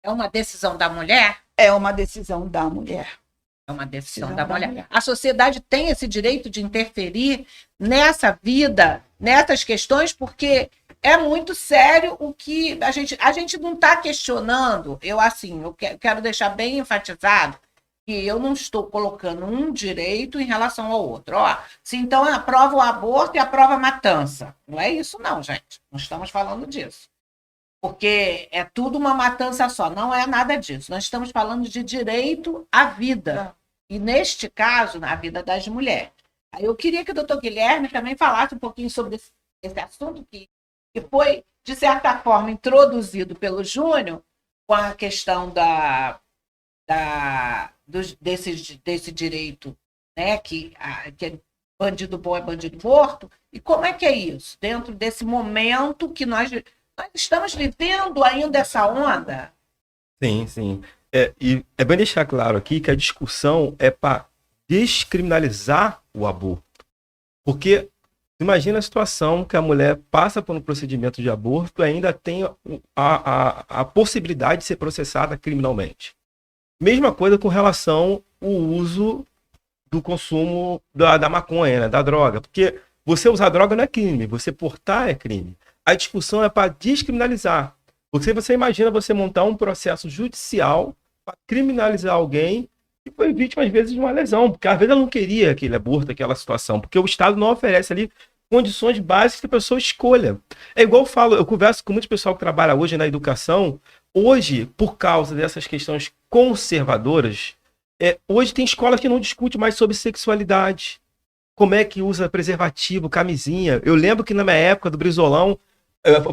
É uma decisão da mulher? É uma decisão da mulher. É uma decisão da mulher. A sociedade tem esse direito de interferir nessa vida, nessas questões, porque é muito sério o que a gente não está questionando. Eu quero deixar bem enfatizado que eu não estou colocando um direito em relação ao outro. Ó, se então aprova o aborto e aprova a matança. Não é isso não, gente. Não estamos falando disso. Porque é tudo uma matança só. Não é nada disso. Nós estamos falando de direito à vida. E, neste caso, na vida das mulheres. Aí eu queria que o doutor Guilherme também falasse um pouquinho sobre esse assunto que foi, de certa forma, introduzido pelo Júnior com a questão desse direito, né, que é bandido bom é bandido morto. E como é que é isso? Dentro desse momento que nós estamos vivendo ainda essa onda? Sim, sim. E é bem deixar claro aqui que a discussão é para descriminalizar o aborto. Porque imagina a situação que a mulher passa por um procedimento de aborto e ainda tem a possibilidade de ser processada criminalmente. Mesma coisa com relação ao uso do consumo da maconha, né, da droga. Porque você usar droga não é crime, você portar é crime. A discussão é para descriminalizar. Porque você imagina você montar um processo judicial para criminalizar alguém que foi vítima, às vezes, de uma lesão. Porque, às vezes, ela não queria aquele aborto, aquela situação. Porque o Estado não oferece ali condições básicas que a pessoa escolha. É igual eu falo, eu converso com muito pessoal que trabalha hoje na educação. Hoje, por causa dessas questões conservadoras, hoje tem escolas que não discutem mais sobre sexualidade. Como é que usa preservativo, camisinha. Eu lembro que na minha época do Brizolão,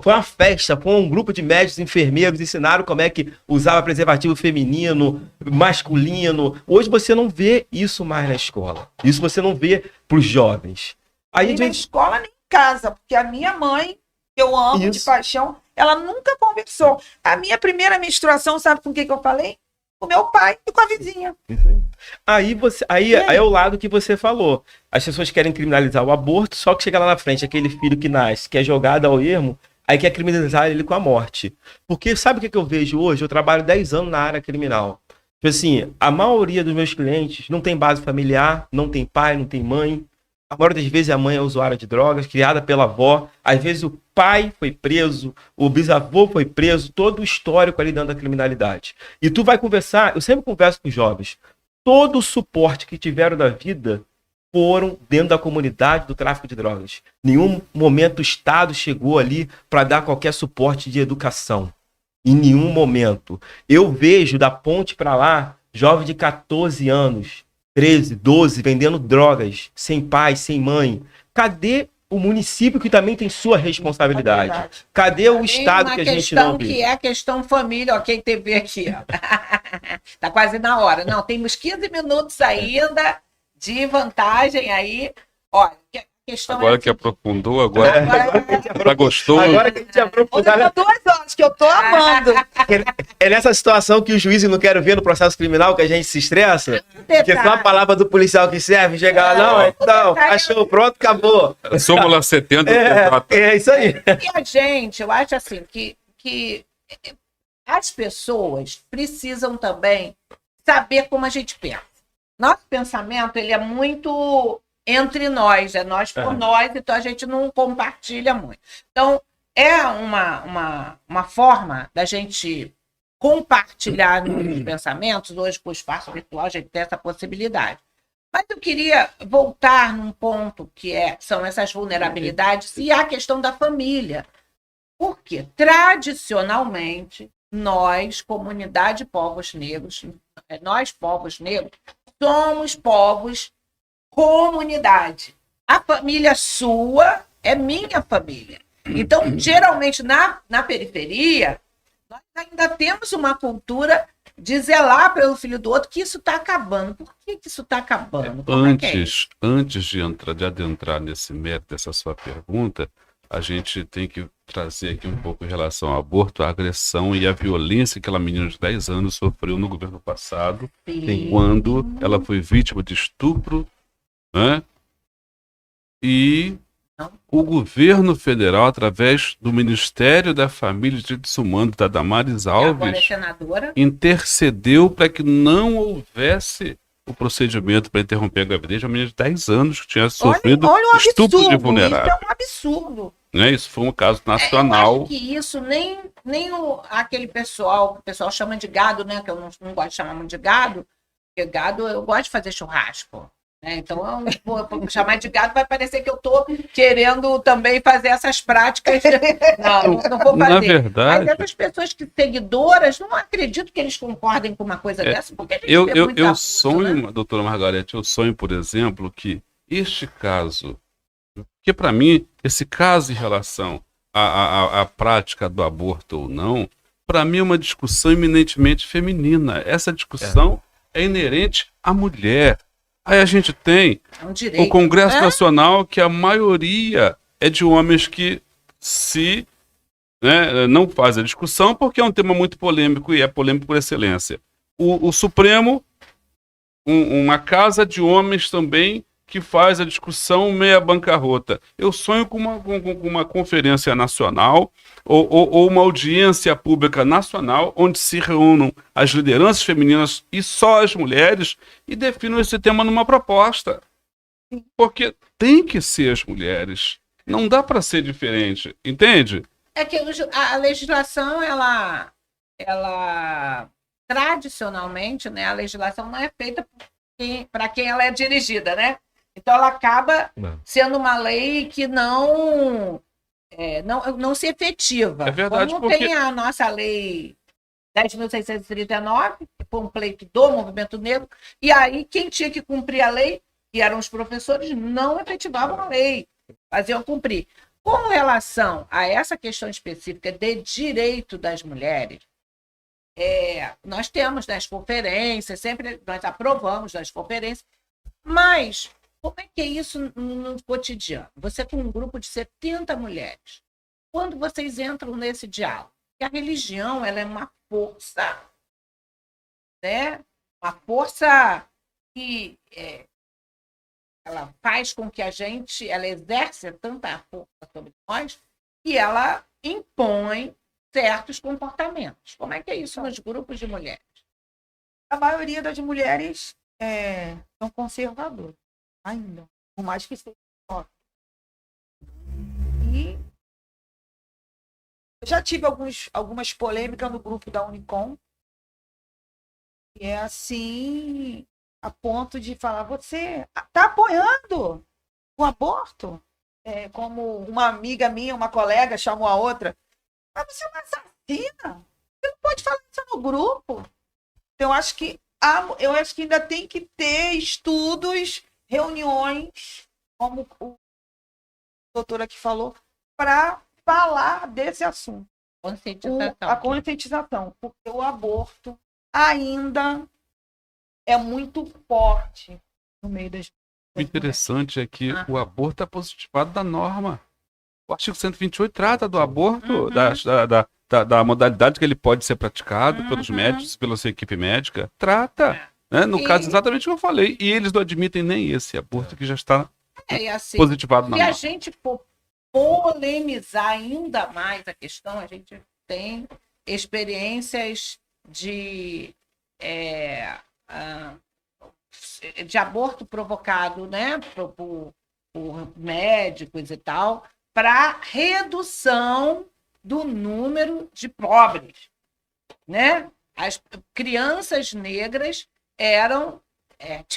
foi uma festa, foi um grupo de médicos, enfermeiros, ensinaram como é que usava preservativo feminino, masculino. Hoje você não vê isso mais na escola. Isso você não vê para os jovens. Aí, nem na escola, nem em casa, porque a minha mãe, que eu amo de paixão, ela nunca conversou. A minha primeira menstruação, sabe com o que eu falei? Com meu pai e com a vizinha. Aí é o lado que você falou. As pessoas querem criminalizar o aborto, só que chega lá na frente, aquele filho que nasce, que é jogado ao ermo, aí quer criminalizar ele com a morte. Porque sabe o que eu vejo hoje? Eu trabalho 10 anos na área criminal. Tipo assim, a maioria dos meus clientes não tem base familiar, não tem pai, não tem mãe. A maioria das vezes a mãe é usuária de drogas, criada pela avó. Às vezes o pai foi preso, o bisavô foi preso, todo o histórico ali dentro da criminalidade. E tu vai conversar, eu sempre converso com os jovens, todo o suporte que tiveram da vida foram dentro da comunidade do tráfico de drogas. Nenhum momento o Estado chegou ali para dar qualquer suporte de educação. Em nenhum momento. Eu vejo da ponte para lá, jovem de 14 anos, 13, 12, vendendo drogas, sem pai, sem mãe. Cadê o município que também tem sua responsabilidade? Cadê o Estado que a gente não vê? Que é a questão família, ó, quem TV aqui, ó. Tá quase na hora. Não, temos 15 minutos ainda de vantagem aí. Olha, agora que aprofundou, agora gostou. Agora que a gente aprofundou. Olha, 2 horas que eu tô amando. É nessa situação que o juiz não quer ver no processo criminal que a gente se estressa? Porque só a palavra do policial que serve, chega lá, não, então, achou, pronto, acabou. Somos lá 70. É isso aí. E a gente, eu acho assim, que as pessoas precisam também saber como a gente pensa. Nosso pensamento, ele é muito entre nós, é nós por nós, então a gente não compartilha muito. Então, é uma forma da gente compartilhar nos pensamentos. Hoje, com o espaço virtual, a gente tem essa possibilidade. Mas eu queria voltar num ponto que são essas vulnerabilidades e a questão da família. Porque, tradicionalmente, nós, comunidade de povos negros, nós, povos negros, somos povos comunidade. A família sua é minha família. Então, geralmente, na periferia, nós ainda temos uma cultura de zelar pelo filho do outro, que isso está acabando. Por que isso está acabando? Antes de adentrar nesse mérito dessa sua pergunta, a gente tem que trazer aqui um pouco em relação ao aborto, a agressão e a violência que aquela menina de 10 anos sofreu no governo passado, quando ela foi vítima de estupro, né? E o governo federal, através do Ministério da Família e Direitos Humanos, da Damares Alves, intercedeu para que não houvesse o procedimento para interromper a gravidez de uma menina de 10 anos que tinha sofrido estupro de vulnerável. Isso é um absurdo. Né? Isso foi um caso nacional. Eu acho que isso nem aquele pessoal, que o pessoal chama de gado, né? Que eu não gosto de chamar muito de gado, Porque gado, eu gosto de fazer churrasco. Né? Então, vou chamar de gado, vai parecer que eu estou querendo também fazer essas práticas. Não vou fazer. Na verdade, mas essas pessoas que seguidoras, não acredito que eles concordem com uma coisa dessa, porque a gente vê muito eu abuso, sonho, né? doutora Margarete, eu sonho, por exemplo, que este caso, porque para mim, esse caso em relação à prática do aborto ou não, para mim é uma discussão eminentemente feminina. Essa discussão é inerente à mulher. Aí a gente tem É um direito. o Congresso Nacional, que a maioria é de homens que não fazem a discussão, porque é um tema muito polêmico e é polêmico por excelência. O Supremo, uma casa de homens também que faz a discussão meia bancarrota. Eu sonho com uma conferência nacional ou uma audiência pública nacional onde se reúnam as lideranças femininas e só as mulheres e definam esse tema numa proposta. Porque tem que ser as mulheres. Não dá para ser diferente, entende? É que a legislação, ela tradicionalmente, né, a legislação não é feita para quem ela é dirigida, né? Então ela acaba sendo uma lei que não se efetiva. É verdade, Como porque tem a nossa lei 10.639, que foi um pleito do movimento negro, e aí quem tinha que cumprir a lei, que eram os professores, não efetivavam a lei, faziam cumprir. Com relação a essa questão específica de direito das mulheres, nós temos nas conferências, sempre nós aprovamos nas conferências, mas como é que é isso no cotidiano? Você com um grupo de 70 mulheres, quando vocês entram nesse diálogo, que a religião ela é uma força, né? Uma força que ela faz com que ela exerce tanta força sobre nós que ela impõe certos comportamentos. Como é que é isso nos grupos de mulheres? A maioria das mulheres são conservadoras, ainda, por mais que seja. E eu já tive algumas polêmicas no grupo da Unicom, e é assim, a ponto de falar, você está apoiando o aborto? Como uma amiga minha, uma colega, chamou a outra, mas você é uma assassina, você não pode falar isso no grupo. Então, eu acho que ainda tem que ter estudos, reuniões, como o doutor aqui falou, para falar desse assunto. A conscientização, porque o aborto ainda é muito forte no meio das O interessante é que o aborto é positivado da norma. O artigo 128 trata do aborto, da modalidade que ele pode ser praticado pelos médicos, pela sua equipe médica. Trata. Né? No caso, exatamente o que eu falei. E eles não admitem nem esse aborto que já está assim, positivado na norma. Se a gente for polemizar ainda mais a questão, a gente tem experiências de aborto provocado, né, por médicos e tal, para redução do número de pobres, né? As crianças negras eram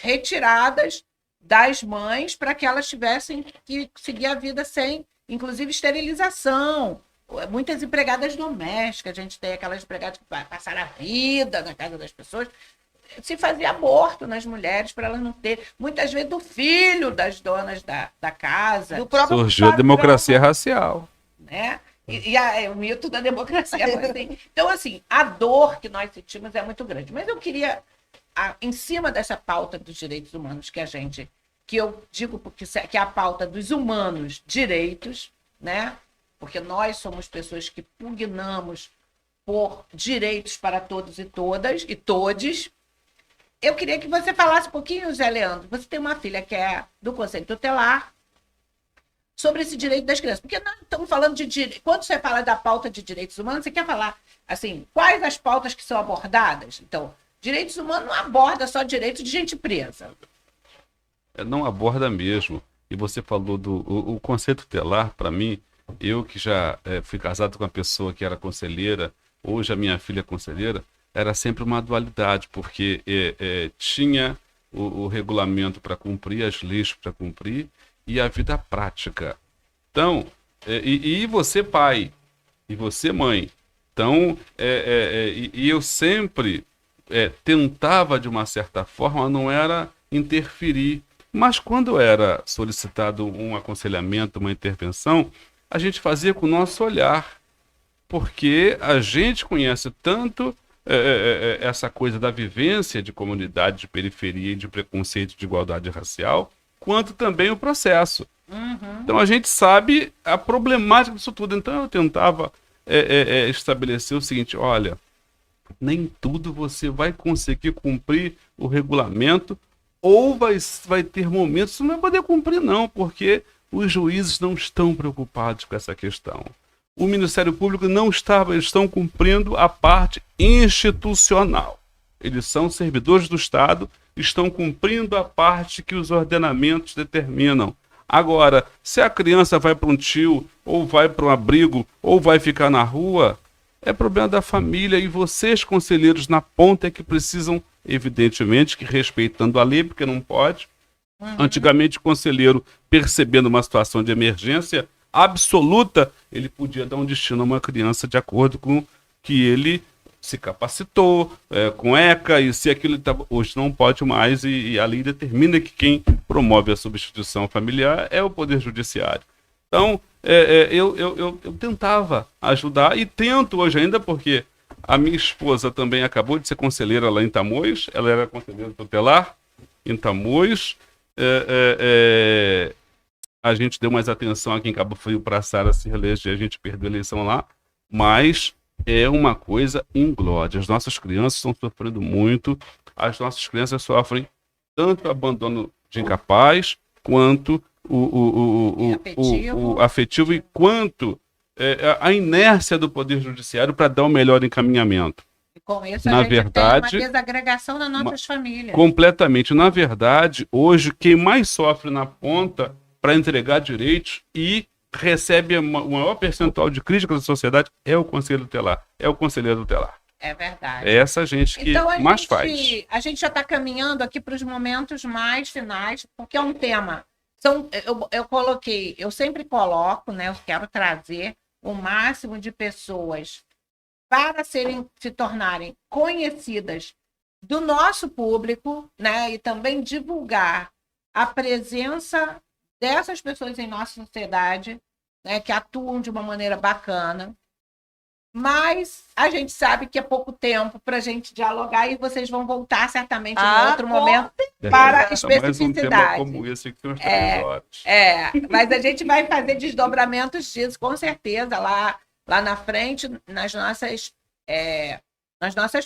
retiradas das mães para que elas tivessem que seguir a vida sem, inclusive, esterilização. Muitas empregadas domésticas, a gente tem aquelas empregadas que passaram a vida na casa das pessoas, se fazia aborto nas mulheres para elas não ter, muitas vezes, do filho das donas da casa. Surgiu a democracia racial. Né? O mito da democracia. Assim. Então, assim, a dor que nós sentimos é muito grande. Mas eu queria, em cima dessa pauta dos direitos humanos que eu digo porque que é a pauta dos humanos direitos, né? Porque nós somos pessoas que pugnamos por direitos para todos e todas, e todes. Eu queria que você falasse um pouquinho, Zé Leandro. Você tem uma filha que é do Conselho Tutelar, sobre esse direito das crianças. Porque nós estamos falando de direito. Quando você fala da pauta de direitos humanos, você quer falar, assim, quais as pautas que são abordadas? Então, direitos humanos não aborda só direito de gente presa. Não aborda mesmo. E você falou o Conselho Tutelar, para mim, eu que já fui casado com uma pessoa que era conselheira, hoje a minha filha é conselheira, era sempre uma dualidade, porque tinha o regulamento para cumprir, as leis para cumprir, e a vida prática. Então, e você pai, e você mãe. Então, e eu sempre tentava, de uma certa forma, não era interferir, mas quando era solicitado um aconselhamento, uma intervenção, a gente fazia com o nosso olhar, porque a gente conhece tanto essa coisa da vivência de comunidade, de periferia, de preconceito, de igualdade racial, quanto também o processo. Então a gente sabe a problemática disso tudo. Então eu tentava estabelecer o seguinte: olha, nem tudo você vai conseguir cumprir o regulamento, ou vai ter momentos que você não vai poder cumprir, não, porque os juízes não estão preocupados com essa questão. O Ministério Público não estava, eles estão cumprindo a parte institucional. Eles são servidores do Estado, estão cumprindo a parte que os ordenamentos determinam. Agora, se a criança vai para um tio, ou vai para um abrigo, ou vai ficar na rua, é problema da família, e vocês, conselheiros na ponta, é que precisam, evidentemente, que respeitando a lei, porque não pode. Antigamente, o conselheiro, percebendo uma situação de emergência absoluta, ele podia dar um destino a uma criança de acordo com que ele se capacitou, com ECA, e se aquilo hoje não pode mais, e a lei determina que quem promove a substituição familiar é o Poder Judiciário. Então, eu tentava ajudar, e tento hoje ainda, porque a minha esposa também acabou de ser conselheira lá em Tamoios, ela era conselheira tutelar em Tamoios. A gente deu mais atenção aqui em Cabo Frio para a Sara se reeleger, a gente perdeu a eleição lá, mas é uma coisa inglória. As nossas crianças estão sofrendo muito, as nossas crianças sofrem tanto o abandono de incapaz, quanto o afetivo, e quanto a inércia do Poder Judiciário para dar o melhor encaminhamento. E com isso, na a gente verdade, tem uma desagregação das nossas famílias. Completamente. Na verdade, hoje, quem mais sofre na ponta para entregar direitos e recebe o maior percentual de críticas da sociedade é o conselheiro tutelar. É o conselheiro tutelar. É verdade. É essa gente que então, mais faz. A gente já está caminhando aqui para os momentos mais finais, porque é um tema. Eu sempre coloco, né? Eu quero trazer o máximo de pessoas para se tornarem conhecidas do nosso público, né? E também divulgar a presença dessas pessoas em nossa sociedade, né? Que atuam de uma maneira bacana. Mas a gente sabe que é pouco tempo para a gente dialogar, e vocês vão voltar certamente em outro momento para especificidade. Mais um tema como esse que tem umas 3 horas. Mas a gente vai fazer desdobramentos disso, com certeza, lá na frente, nas nossas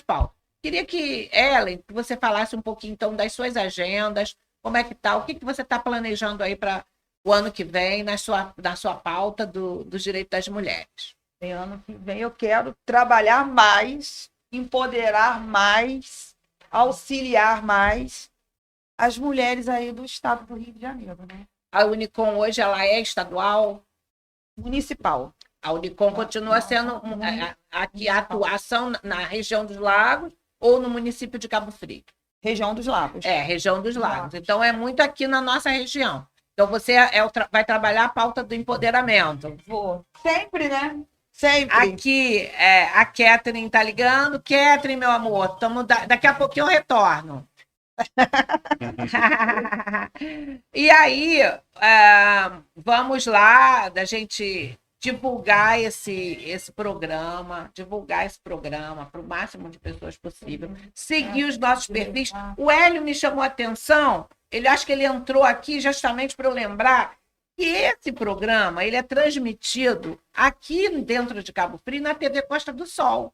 pautas. Queria que, Ellen, que você falasse um pouquinho, então, das suas agendas, como é que tá, o que você está planejando aí para o ano que vem, na sua pauta dos direitos das mulheres. Ano que vem eu quero trabalhar mais, empoderar mais, auxiliar mais as mulheres aí do estado do Rio de Janeiro, né? A Unicom hoje ela é estadual? Municipal. A Unicom continua sendo aqui a atuação na região dos Lagos ou no município de Cabo Frio? Região dos Lagos. Região dos Lagos. Então é muito aqui na nossa região. Então você vai trabalhar a pauta do empoderamento. Vou. Sempre, né? Sempre. Aqui, a Catherine tá ligando. Catherine, meu amor, daqui a pouquinho eu retorno. E aí, vamos lá, da gente divulgar esse programa para o máximo de pessoas possível. Seguir os nossos perfis. O Hélio me chamou a atenção, acho que ele entrou aqui justamente para eu lembrar que esse programa ele é transmitido aqui dentro de Cabo Frio na TV Costa do Sol,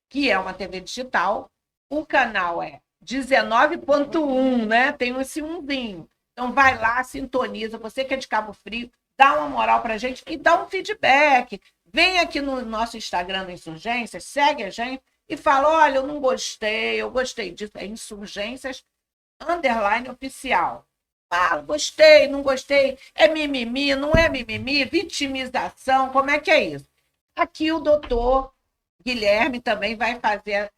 que é uma TV digital. O canal é 19.1, né? Tem esse umzinho. Então vai lá, sintoniza. Você que é de Cabo Frio, dá uma moral pra gente e dá um feedback. Vem aqui no nosso Instagram do Insurgências, segue a gente e fala: olha, eu não gostei, eu gostei disso. É Insurgências_oficial. Fala, gostei, não gostei, é mimimi, não é mimimi, vitimização, como é que é isso? Aqui o doutor Guilherme também vai fazer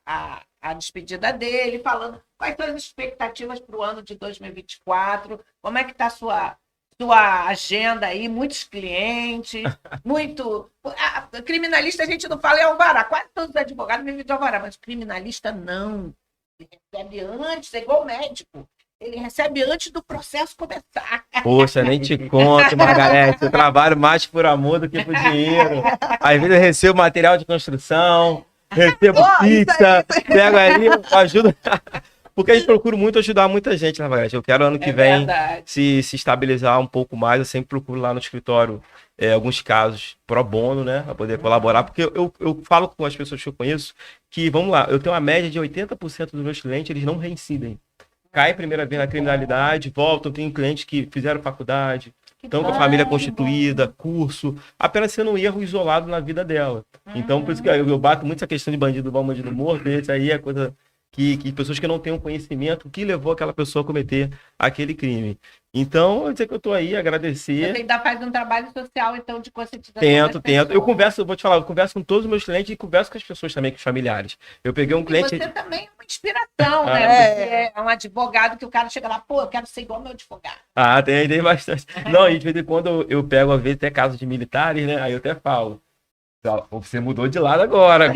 a despedida dele, falando quais são as expectativas para o ano de 2024, como é que está a sua agenda aí, muitos clientes, muito... Criminalista a gente não fala em alvará, quase todos os advogados vivem de alvará, mas criminalista não. Ele recebe antes, é igual médico. Ele recebe antes do processo começar. Poxa, nem te conto, Margarete. Eu trabalho mais por amor do que por dinheiro. Às vezes eu recebo material de construção, recebo pizza, pego ali, ajudo. Porque a gente procura muito ajudar muita gente, né, Margarete? Eu quero ano que vem se estabilizar um pouco mais. Eu sempre procuro lá no escritório alguns casos pro bono, né? Para poder colaborar. Porque eu falo com as pessoas que eu conheço que, vamos lá, eu tenho uma média de 80% dos meus clientes, eles não reincidem. Cai primeira vez na criminalidade, voltam, tem clientes que fizeram faculdade, estão com a família constituída, curso, apenas sendo um erro isolado na vida dela. Então, por isso que eu bato muito essa questão de bandido bom, bandido morto, esse aí é coisa que pessoas que não têm um conhecimento, que levou aquela pessoa a cometer aquele crime. Então, eu dizer que eu estou aí, agradecer. Você ainda faz um trabalho social, então, de conscientização. Tento. Eu converso, vou te falar, eu converso com todos os meus clientes e converso com as pessoas também, com os familiares. Eu peguei um cliente... E você também é uma inspiração, né? Porque é um advogado que o cara chega lá, pô, eu quero ser igual meu advogado. Tem bastante. Não, e de vez em quando eu pego, às vezes, até casos de militares, né? Aí eu até falo. Você mudou de lado agora.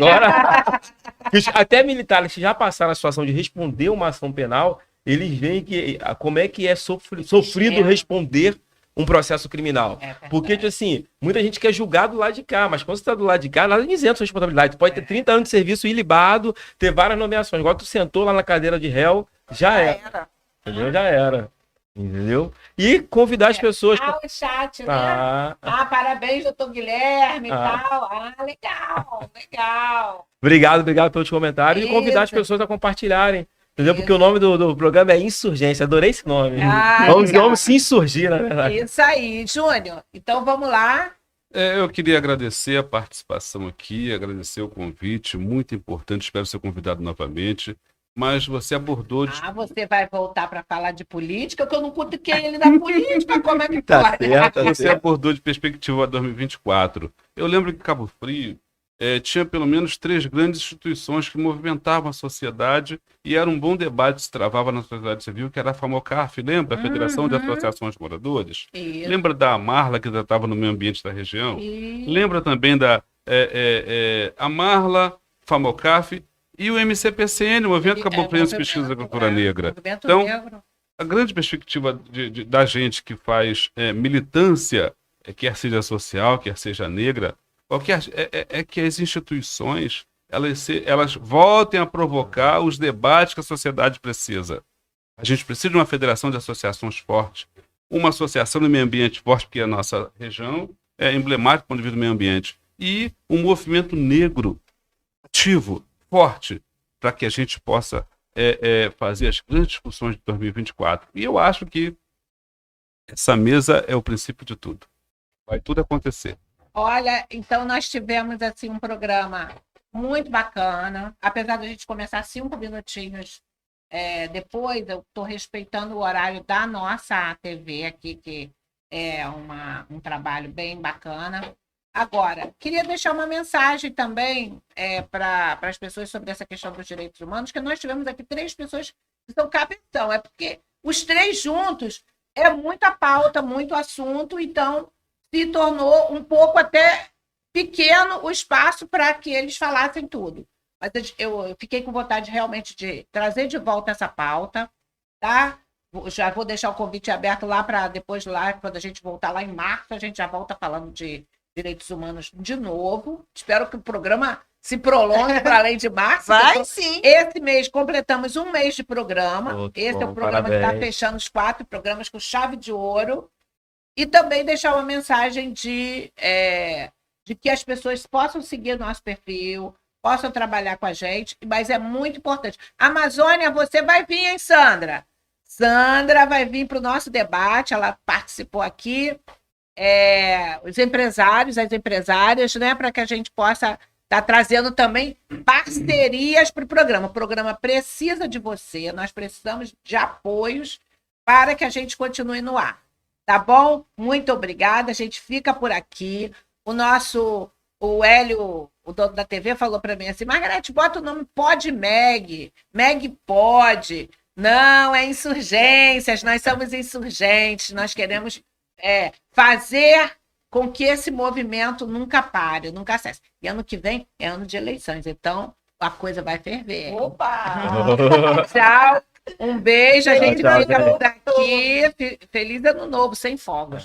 Até militares que já passaram a situação de responder uma ação penal, eles veem que, como é que é sofrido responder um processo criminal. Porque, tipo assim, muita gente quer julgar do lado de cá, mas quando você está do lado de cá, nada isenta sua responsabilidade. Tu pode ter 30 anos de serviço ilibado, ter várias nomeações. Igual tu sentou lá na cadeira de réu, já era. Entendeu? Já era. Entendeu? E convidar as pessoas... o chat, né? Parabéns, doutor Guilherme e tal. Legal. Obrigado pelos comentários. E convidar as pessoas a compartilharem. Entendeu? Porque o nome do programa é Insurgência. Adorei esse nome. Vamos se insurgir, na verdade. Isso aí, Júnior. Então, vamos lá. Eu queria agradecer a participação aqui, agradecer o convite, muito importante. Espero ser convidado novamente. Mas você abordou... você vai voltar para falar de política, que eu não cutuquei ele da política, como é que pode? Você abordou de perspectiva 2024. Eu lembro que Cabo Frio tinha pelo menos 3 grandes instituições que movimentavam a sociedade e era um bom debate que se travava na sociedade civil, que era a FAMOCARF, lembra? A Federação de Associações de Moradores. Isso. Lembra da Amarla, que tratava no meio ambiente da região? Isso. Lembra também da Amarla, FAMOCARF e o MCPCN, o Movimento Cabo Friense de Pesquisa da Cultura Negra. Então, a grande perspectiva da gente que faz militância, quer seja social, quer seja negra, é que as instituições elas voltem a provocar os debates que a sociedade precisa. A gente precisa de uma federação de associações forte, uma associação do meio ambiente forte, porque a nossa região é emblemática do ponto de vista do meio ambiente, e um movimento negro ativo, forte, para que a gente possa fazer as grandes discussões de 2024. E eu acho que essa mesa é o princípio de tudo. Vai tudo acontecer. Olha, então nós tivemos assim um programa muito bacana, apesar de a gente começar 5 minutinhos depois, eu estou respeitando o horário da nossa TV aqui, que é um trabalho bem bacana. Agora, queria deixar uma mensagem também para as pessoas sobre essa questão dos direitos humanos, que nós tivemos aqui 3 pessoas que são cabeção, porque os 3 juntos é muita pauta, muito assunto, então se tornou um pouco até pequeno o espaço para que eles falassem tudo. Mas eu fiquei com vontade realmente de trazer de volta essa pauta, tá? Já vou deixar o convite aberto lá para depois, lá, quando a gente voltar lá em março, a gente já volta falando de direitos humanos de novo. Espero que o programa se prolongue para além de março. Vai sim. Esse mês completamos 1 mês de programa. Esse é o programa parabéns. que está fechando os 4 programas com chave de ouro. E também deixar uma mensagem de que as pessoas possam seguir nosso perfil, possam trabalhar com a gente, mas é muito importante. Amazônia, você vai vir, hein, Sandra? Sandra vai vir para o nosso debate, ela participou aqui. Os empresários, as empresárias, né, para que a gente possa estar trazendo também parcerias para o programa. O programa precisa de você, nós precisamos de apoios para que a gente continue no ar. Tá bom? Muito obrigada, a gente fica por aqui. O Hélio o dono da TV falou para mim assim, Margarete, bota o nome Pode Meg, Meg pode. Não, é insurgências, nós somos insurgentes, nós queremos fazer com que esse movimento nunca pare, nunca cesse. E ano que vem é ano de eleições, então a coisa vai ferver. Opa! Tchau, um beijo, a gente Tchau, fica gente. por aqui. Feliz ano novo, sem fogos.